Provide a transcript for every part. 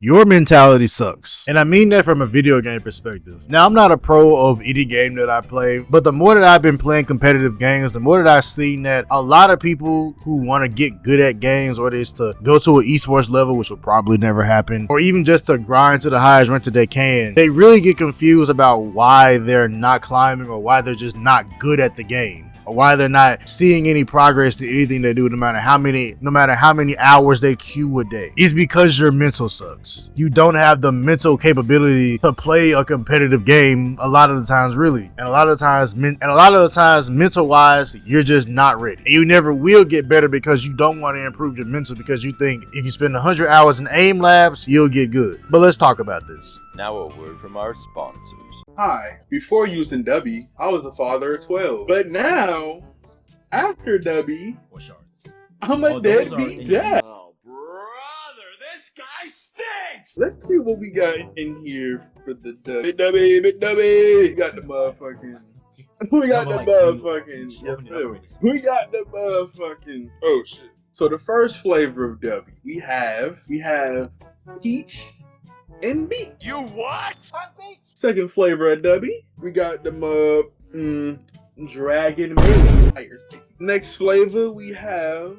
Your mentality sucks. And I mean that from a video game perspective. Now, I'm not a pro of any game that I play, but the more that I've been playing competitive games, the more that I've seen that a lot of people who want to get good at games, whether it's to go to an esports level, which will probably never happen, or even just to grind to the highest rank that they can, they really get confused about why they're not climbing or why they're just not good at the game, or why they're not seeing any progress to anything they do, no matter how many hours they queue a day. It's because your mental sucks. You don't have the mental capability to play a competitive game a lot of the times, really. And a lot of the times mental wise, you're just not ready. And you never will get better because you don't want to improve your mental, because you think if you spend 100 hours in aim labs, you'll get good. But let's talk about this. Now a word from our sponsors. Hi, before using Dubby, I was a father of 12. But now, after Dubby, I'm a deadbeat dad. Oh, brother, this guy stinks! Let's see what we got in here for the Dubby. Big Dubby! We got the motherfucking... We got the motherfucking... Oh, shit. So the first flavor of Dubby, we have peach and beet. You what? Second flavor of Dubby, we got the dragon milk. Next flavor we have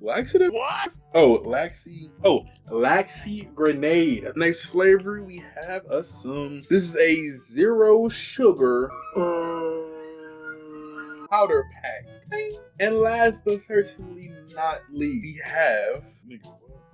laxative. What? Laxy grenade. Next flavor we have this is a 0 sugar powder pack. And last but certainly not least, we have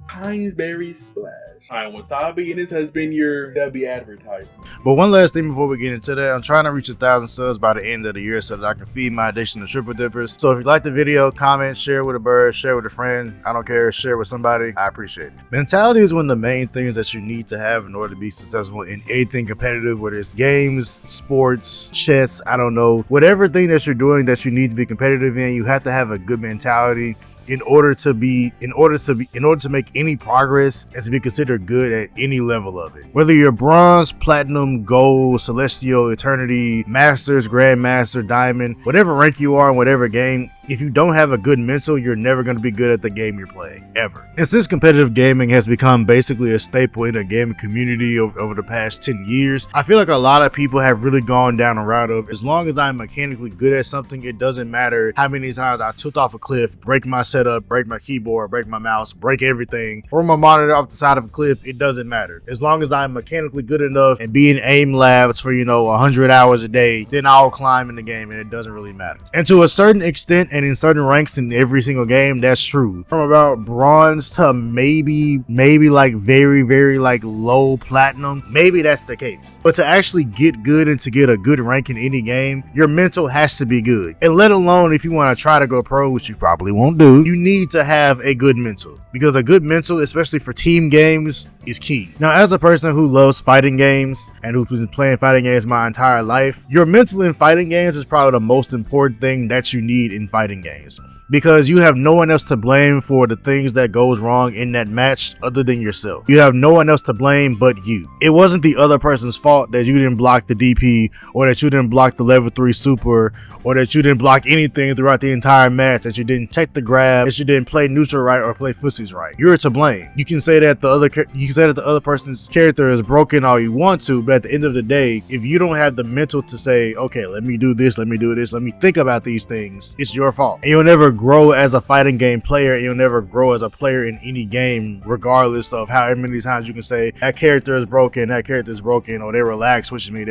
Heinz Berry Splash. I'm Wasabi, and this has been your Dubby advertisement. But one last thing before we get into that, I'm trying to reach 1,000 subs by the end of the year so that I can feed my addiction to triple dippers. So if you like the video, comment, share with a bird, share with a friend. I don't care, share with somebody. I appreciate it. Mentality is one of the main things that you need to have in order to be successful in anything competitive, whether it's games, sports, chess, I don't know. Whatever thing that you're doing that you need to be competitive in, you have to have a good mentality in order to make any progress and to be considered good at any level of it. Whether you're bronze, platinum, gold, celestial, eternity, masters, grandmaster, diamond, whatever rank you are in whatever game, if you don't have a good mental, you're never going to be good at the game you're playing, ever. And since competitive gaming has become basically a staple in the gaming community over the past 10 years, I feel like a lot of people have really gone down a route of, as long as I'm mechanically good at something, it doesn't matter how many times I tilt off a cliff, break my setup, break my keyboard, break my mouse, break everything, or my monitor off the side of a cliff, it doesn't matter. As long as I'm mechanically good enough and be in aim labs for, 100 hours a day, then I'll climb in the game and it doesn't really matter. And to a certain extent, and in certain ranks in every single game, that's true. From about bronze to maybe like very like low platinum, maybe that's the case. But to actually get good and to get a good rank in any game, your mental has to be good. And let alone if you want to try to go pro, which you probably won't do, you need to have a good mental, because a good mental, especially for team games, is key. Now, as a person who loves fighting games and who's been playing fighting games my entire life, your mental in fighting games is probably the most important thing that you need in fighting games, because you have no one else to blame for the things that goes wrong in that match other than yourself. You have no one else to blame but you. It wasn't the other person's fault that you didn't block the DP, or that you didn't block the level 3 super, or that you didn't block anything throughout the entire match, that you didn't take the grab, that you didn't play neutral right or play footsies right. You're to blame. You can say that the other person's character is broken all you want to, but at the end of the day, if you don't have the mental to say, okay, let me do this, let me do this, let me think about these things, it's your fault. And you'll never grow as a fighting game player, and you'll never grow as a player in any game, regardless of how many times you can say that character is broken, or they relax switching me.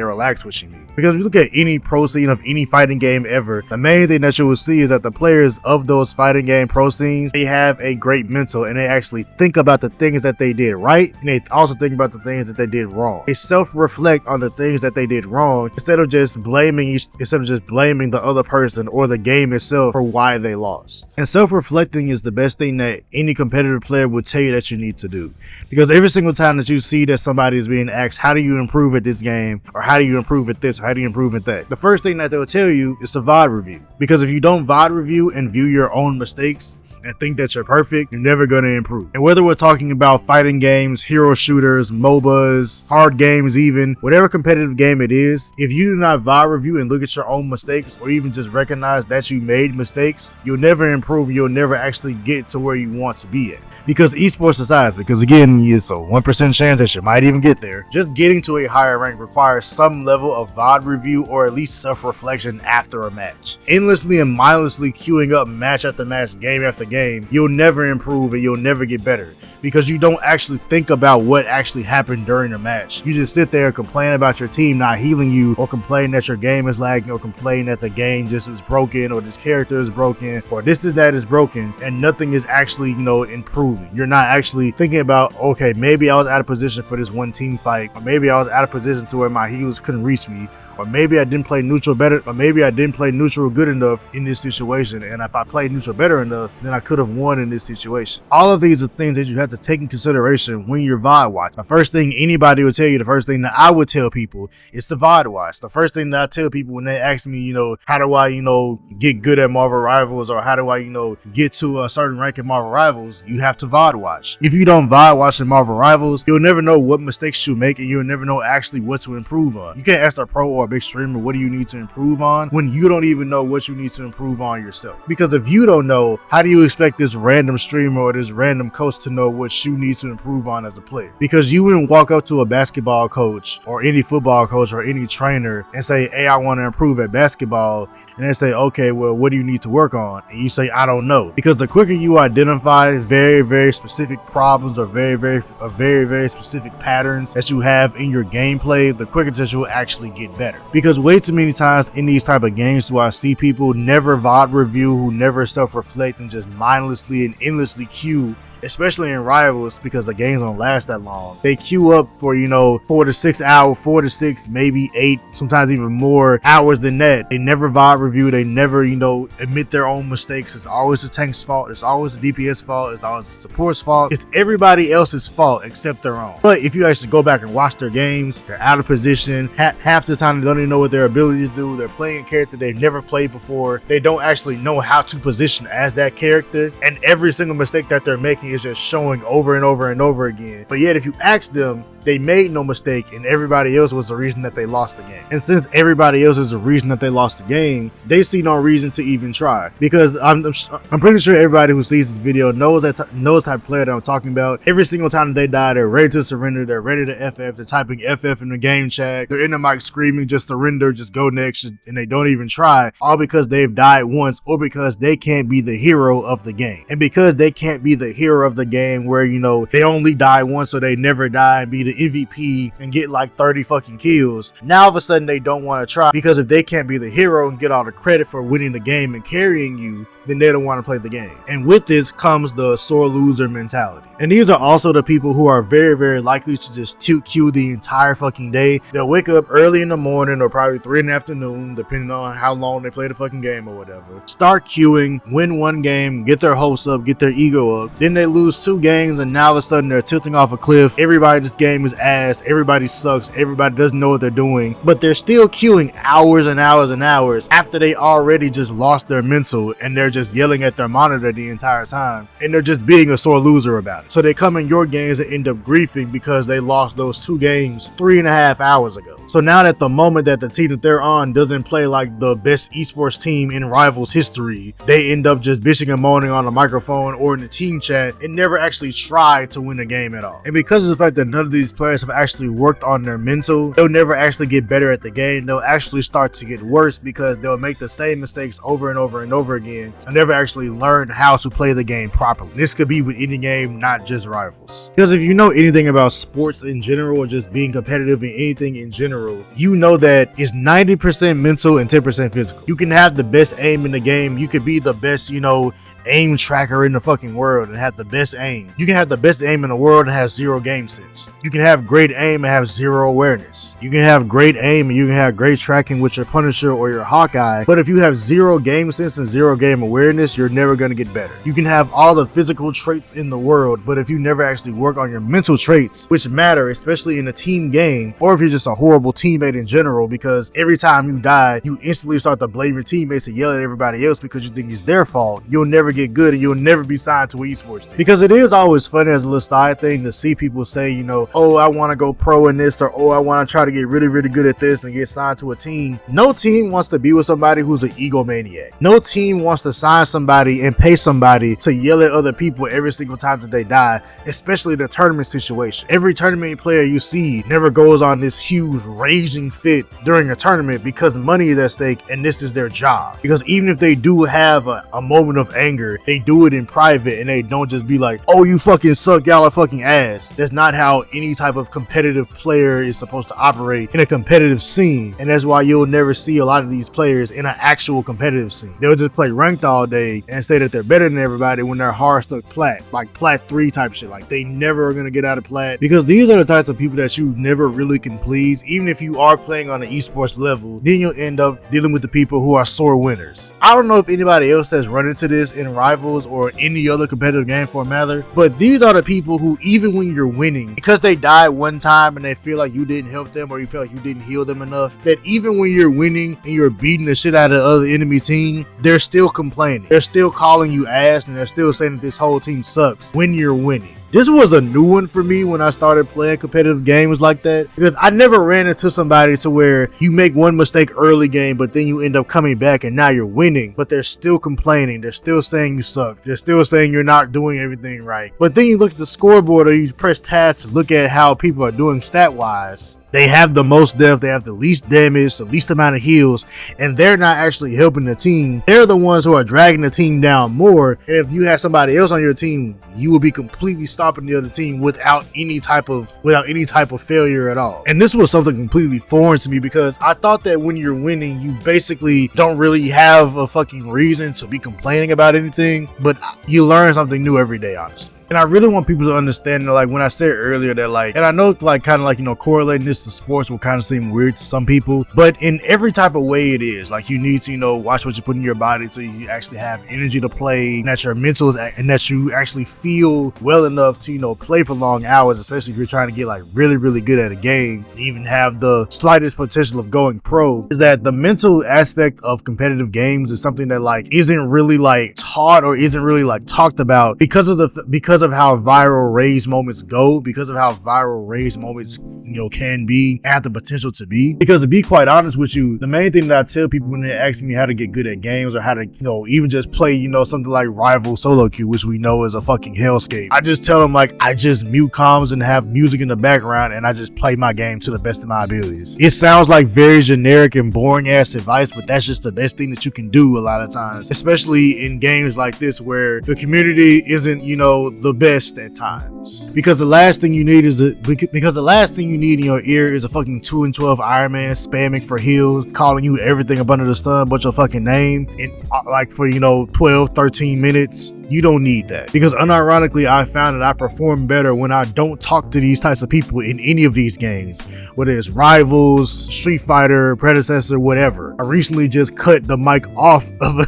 Because if you look at any pro scene of any fighting game ever, the main thing that you will see is that the players of those fighting game pro scenes, they have a great mental, and they actually think about the things that they did right, and they also think about the things that they did wrong. They self-reflect on the things that they did wrong instead of just blaming the other person or the game itself for why they lost. And self-reflecting is the best thing that any competitive player would tell you that you need to do, because every single time that you see that somebody is being asked, how do you improve at this game, or how do you improve at this, or how do you improve at that, the first thing that they'll tell you is to VOD review. Because if you don't VOD review and view your own mistakes and think that you're perfect, you're never going to improve. And whether we're talking about fighting games, hero shooters, MOBAs, hard games, even whatever competitive game it is, if you do not VOD review and look at your own mistakes, or even just recognize that you made mistakes, you'll never improve. You'll never actually get to where you want to be at. Because esports aside, because again, it's a 1% chance that you might even get there. Just getting to a higher rank requires some level of VOD review or at least self-reflection after a match. Endlessly and mindlessly queuing up match after match, game after game, you'll never improve and you'll never get better. Because you don't actually think about what actually happened during the match. You just sit there and complain about your team not healing you, or complain that your game is lagging, or complain that the game just is broken, or this character is broken, or this is that is broken, and nothing is actually, improving. You're not actually thinking about, okay, maybe I was out of position for this one team fight, or maybe I was out of position to where my healers couldn't reach me, or maybe I didn't play neutral better, or maybe I didn't play neutral good enough in this situation, and if I played neutral better enough, then I could have won in this situation. All of these are things that you have to take in consideration when you're VOD watching. The first thing anybody would tell you, the first thing that I would tell people is to VOD watch. The first thing that I tell people when they ask me, how do I, get good at Marvel Rivals, or how do I, get to a certain rank in Marvel Rivals, you have to VOD watch. If you don't VOD watch in Marvel Rivals, you'll never know what mistakes you make, and you'll never know actually what to improve on. You can't ask a pro or a big streamer, what do you need to improve on, when you don't even know what you need to improve on yourself. Because if you don't know, how do you expect this random streamer or this random coach to know what you need to improve on as a player? Because you wouldn't walk up to a basketball coach or any football coach or any trainer and say, hey, I want to improve at basketball, and they say, okay, well, what do you need to work on? And you say, I don't know. Because the quicker you identify very, very specific problems or very, very specific patterns that you have in your gameplay, the quicker that you'll actually get better. Because way too many times in these type of games do I see people never VOD review, who never self-reflect, and just mindlessly and endlessly queue, especially in Rivals, because the games don't last that long. They queue up for 4 to 6 hours, 4 to 6, maybe 8, sometimes even more hours than that. They never VOD review, they never admit their own mistakes. It's always the tank's fault, it's always the DPS fault, it's always the support's fault. It's everybody else's fault except their own. But if you actually go back and watch their games, they're out of position. Half the time they don't even know what their abilities do. They're playing a character they've never played before. They don't actually know how to position as that character, and every single mistake that they're making is just showing over and over and over again. But yet if you ask them, they made no mistake, and everybody else was the reason that they lost the game. And since everybody else is the reason that they lost the game, they see no reason to even try. Because I'm pretty sure everybody who sees this video knows the type of player that I'm talking about. Every single time that they die, they're ready to surrender, they're ready to FF, they're typing FF in the game chat, they're in the mic screaming, just surrender, just go next, and they don't even try, all because they've died once, or because they can't be the hero of the game. And because they can't be the hero of the game, where they only die once, so they never die and be the MVP and get like 30 fucking kills, now all of a sudden they don't want to try, because if they can't be the hero and get all the credit for winning the game and carrying you, then they don't want to play the game. And with this comes the sore loser mentality. And these are also the people who are very, very likely to just queue the entire fucking day. They'll wake up early in the morning, or probably 3 in the afternoon, depending on how long they play the fucking game or whatever. Start queuing, win one game, get their hopes up, get their ego up. Then they lose 2 games, and now all of a sudden they're tilting off a cliff. Everybody in this game is ass. Everybody sucks. Everybody doesn't know what they're doing. But they're still queuing hours and hours and hours after they already just lost their mental, and they're just yelling at their monitor the entire time, and they're just being a sore loser about it. So they come in your games and end up griefing because they lost those 2 games 3.5 hours ago. So now that the moment that the team that they're on doesn't play like the best esports team in Rivals history, they end up just bitching and moaning on the microphone or in the team chat and never actually try to win the game at all. And because of the fact that none of these players have actually worked on their mental, they'll never actually get better at the game. They'll actually start to get worse, because they'll make the same mistakes over and over and over again and never actually learn how to play the game properly. This could be with any game, not just Rivals. Because if you know anything about sports in general, or just being competitive in anything in general, you know that it's 90% mental and 10% physical. You can have the best aim in the game. You could be the best, aim tracker in the fucking world and have the best aim. You can have the best aim in the world and have 0 game sense. You can have great aim and have 0 awareness. You can have great aim and you can have great tracking with your Punisher or your Hawkeye, but if you have 0 game sense and 0 game awareness, you're never going to get better. You can have all the physical traits in the world, but if you never actually work on your mental traits, which matter especially in a team game, or if you're just a horrible teammate in general, because every time you die, you instantly start to blame your teammates and yell at everybody else because you think it's their fault, you'll never never get good and you'll never be signed to an esports team. Because it is always funny as a little side thing to see people say, you know, oh, I want to go pro in this, or oh, I want to try to get really, really good at this and get signed to a team. No team wants to be with somebody who's an egomaniac. No team wants to sign somebody and pay somebody to yell at other people every single time that they die, especially the tournament situation. Every tournament player you see never goes on this huge raging fit during a tournament because money is at stake and this is their job. Because even if they do have a moment of anger, they do it in private and they don't just be like, oh, you fucking suck, y'all are fucking ass. That's not how any type of competitive player is supposed to operate in a competitive scene. And that's why you'll never see a lot of these players in an actual competitive scene. They'll just play ranked all day and say that they're better than everybody when they're hard stuck plat, like plat 3 type shit. Like they never are gonna get out of plat, because these are the types of people that you never really can please. Even if you are playing on an esports level, then you'll end up dealing with the people who are sore winners. I don't know if anybody else has run into this in Rivals or any other competitive game for a matter, but these are the people who, even when you're winning, because they died one time and they feel like you didn't help them or you feel like you didn't heal them enough, that even when you're winning and you're beating the shit out of the other enemy team, they're still complaining. They're still calling you ass and they're still saying that this whole team sucks when you're winning. This was a new one for me when I started playing competitive games like that, because I never ran into somebody to where you make one mistake early game, but then you end up coming back and now you're winning, but they're still complaining. They're still saying you suck. They're still saying you're not doing everything right. But then you look at the scoreboard or you press tab to look at how people are doing stat-wise. They have the most death, they have the least damage, the least amount of heals, and they're not actually helping the team. They're the ones who are dragging the team down more. And if you have somebody else on your team, you will be completely stopping the other team without any type of failure at all. And this was something completely foreign to me, because I thought that when you're winning, you basically don't really have a fucking reason to be complaining about anything, but you learn something new every day, honestly. And I really want people to understand that, like, when I said earlier that, like, and I know, like, kind of like, you know, correlating this to sports will kind of seem weird to some people, but in every type of way it is, like, you need to, you know, watch what you put in your body so you actually have energy to play, and that your mental is, and that you actually feel well enough to, you know, play for long hours, especially if you're trying to get, like, really, really good at a game, and even have the slightest potential of going pro. Is that the mental aspect of competitive games is something that, like, isn't really, like, taught or isn't really, like, talked about because of how viral rage moments go, because of how viral rage moments, you know, can be, have the potential to be. Because to be quite honest with you, the main thing that I tell people when they ask me how to get good at games or how to, you know, even just play, you know, something like Rival Solo Queue, which we know is a fucking hellscape, I just tell them, like, I just mute comms and have music in the background and I just play my game to the best of my abilities. It sounds like very generic and boring ass advice, but that's just the best thing that you can do a lot of times, especially in games like this where the community isn't, you know, the best at times. Because the last thing you need in your ear is a fucking 2 and 12 Iron Man spamming for heals, calling you everything up under the sun but your fucking name, and like for, you know, 12-13 minutes. You don't need that. Because unironically, I found that I perform better when I don't talk to these types of people in any of these games, whether it's Rivals, Street Fighter, Predecessor, whatever. I recently just cut the mic off of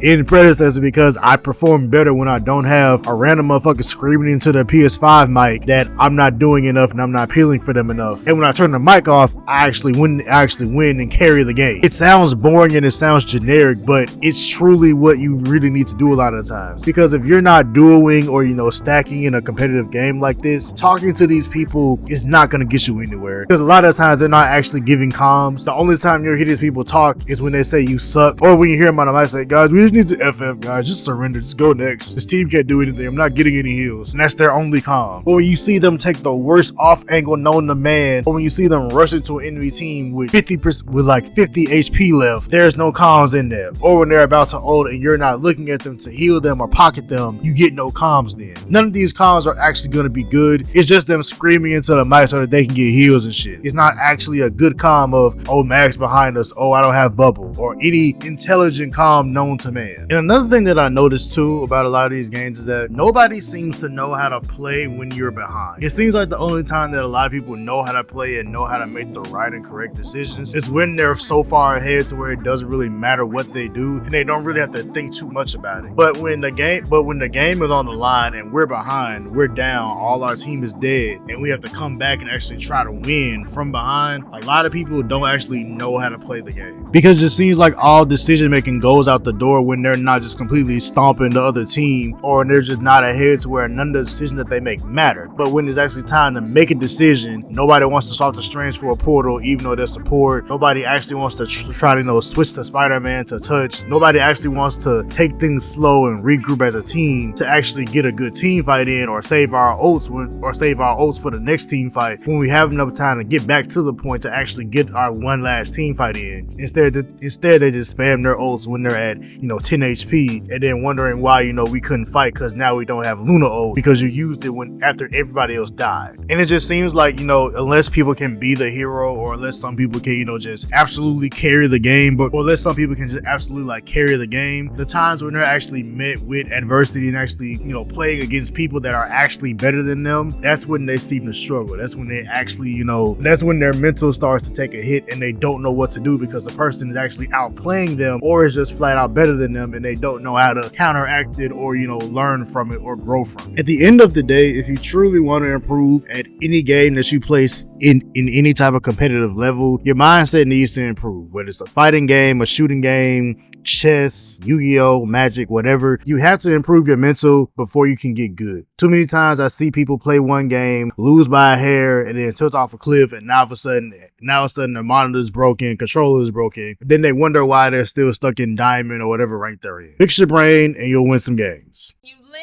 in Predecessor because I perform better when I don't have a random motherfucker screaming into the PS5 mic that I'm not doing enough and I'm not appealing for them enough. And when I turn the mic off, I actually win and carry the game. It sounds boring and it sounds generic, but it's truly what you really need to do a lot of times. Because if you're not duoing or, you know, stacking in a competitive game like this, talking to these people is not going to get you anywhere. Because a lot of times they're not actually giving comms. The only time you'll hear these people talk is when they say you suck, or when you hear them on the mic say, guys, we just need to FF, guys, just surrender, just go next. This team can't do anything. I'm not getting any heals. And that's their only comm. Or when you see them take the worst off angle known to man, or when you see them rush into an enemy team with 50% with like 50 HP left, there's no comms in there. Or when they're about to ult and you're not looking at them to heal them or pocket them, you get no comms then. None of these comms are actually going to be good. It's just them screaming into the mic so that they can get heals and shit. It's not actually a good comm of, oh, Max behind us, oh, I don't have bubble, or any intelligent comm known to man. And another thing that I noticed too about a lot of these games is that nobody seems to know how to play when you're behind. It seems like the only time that a lot of people know how to play and know how to make the right and correct decisions is when they're so far ahead to where it doesn't really matter what they do and they don't really have to think too much about it. But when the game when the game is on the line and we're behind, we're down, all our team is dead, and we have to come back and actually try to win from behind, a lot of people don't actually know how to play the game. Because it seems like all decision making goes out the door when they're not just completely stomping the other team, or they're just not ahead to where none of the decisions that they make matter. But when it's actually time to make a decision, nobody wants to start the strange for a portal, even though there's support. Nobody actually wants to try to switch to Spider-Man to touch. Nobody actually wants to take things slow and regroup as a team to actually get a good team fight in, or save our ults for the next team fight when we have enough time to get back to the point to actually get our one last team fight in. Instead they just spam their ults when they're at 10 HP, and then wondering why we couldn't fight because now we don't have Luna ult because you used it after everybody else died. And it just seems like unless people can be the hero, or unless some people can just absolutely carry the game, or unless some people can just absolutely carry the game, the times when they're actually met with adversity and actually playing against people that are actually better than them, that's when they seem to struggle. That's when they actually that's when their mental starts to take a hit and they don't know what to do because the person is actually outplaying them or is just flat out better than them, and they don't know how to counteract it or learn from it or grow from it. At the end of the day, if you truly want to improve at any game that you place in any type of competitive level, your mindset needs to improve. Whether it's a fighting game, a shooting game, chess, Yu-Gi-Oh, Magic, whatever, you have to improve your mental before you can get good. Too many times I see people play one game, lose by a hair, and then tilt off a cliff, and now all of a sudden their monitor's broken, controller's broken. Then they wonder why they're still stuck in diamond or whatever rank they're in. Fix your brain and you'll win some games. You lit